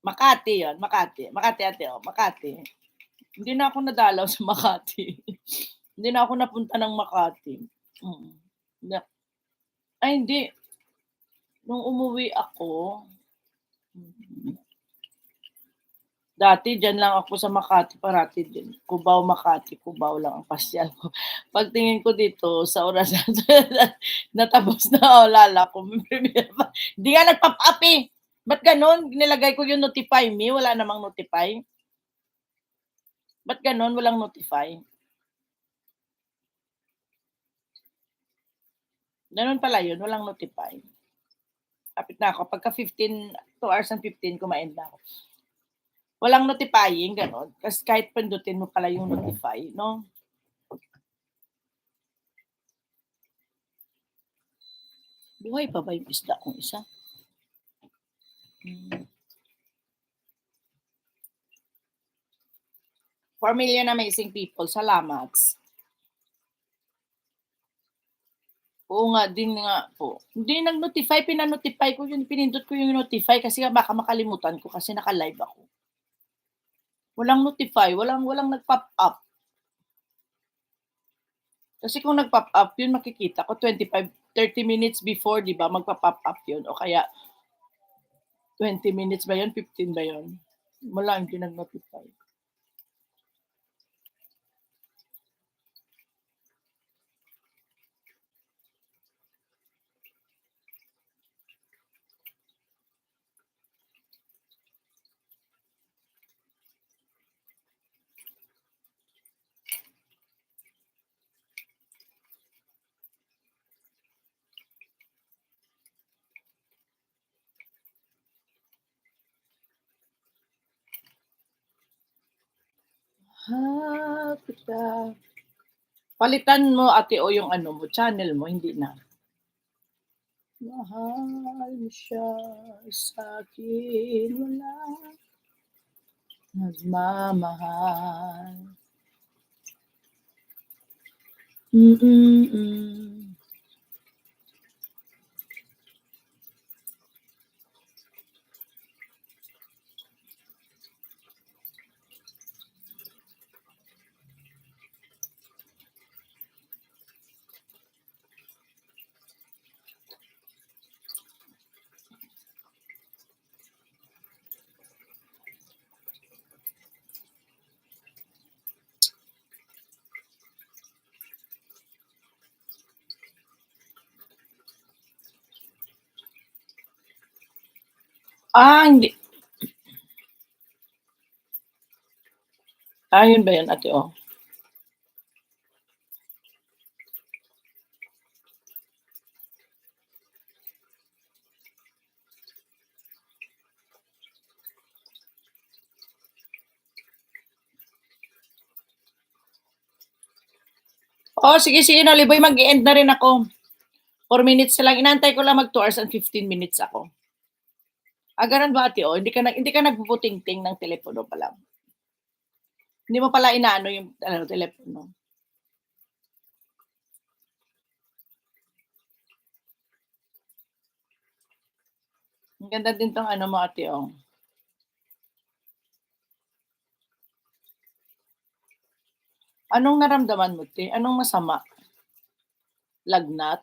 Makati 'yun, Makati. Makati ate, oh, Makati. Hindi na ako nadalaw sa Makati. Hindi na ako napunta ng Makati. Mm. Na ay hindi, nung umuwi ako, mm, dati diyan lang ako sa Makati parati din. Cubao, Makati, Cubao lang ang pasyal ko. Pagtingin ko dito sa orasan na tapos na, wala ko hindi nga nag-pop up, eh. Ba't gano'n? Nilagay ko yung notify me, wala namang notify. Ba't gano'n, walang notify? Gano'n pala yun, walang notify. Kapit na ako, pagka 2 hours and 15 kuma-end na ako. Walang notifying gano'n, ta's kahit pindutin mo pala yung notify 'no? Buhay pa ba yung isda kong isa? Hmm. 4,000,000 amazing people, salamat. Oo nga, din nga po. Hindi nag-notify, pina-notify ko yun, pinindot ko yung notify kasi nga baka makalimutan ko kasi naka-live ako. Walang notify, walang walang nag-pop up. Kasi kung nag-pop up yun makikita ko 25, 30 minutes before 'di ba magpa-pop up yun o kaya 20 minutes ba yun, 15 ba yun? Wala, hindi nag-notify. Kita. Palitan mo ate o yung ano mo, channel mo, hindi na. Mahal mo siya sa'kin walang nagmamahal. Mm. Hindi. Yun ba yun ate, oh? Oh, sige, sige Noliboy, mag-e-end na rin ako. 4 minutes na lang, inaantay ko lang mag 2 hours and 15 minutes ako. Ganun ba ate, oh? Hindi ka nagbubutingting ng telepono pa lang? Hindi mo pala inaano yung ano, telepono? Ang ganda din 'tong ano mo ate, oh. Anong naramdaman mo 'te? Anong masama? Lagnat?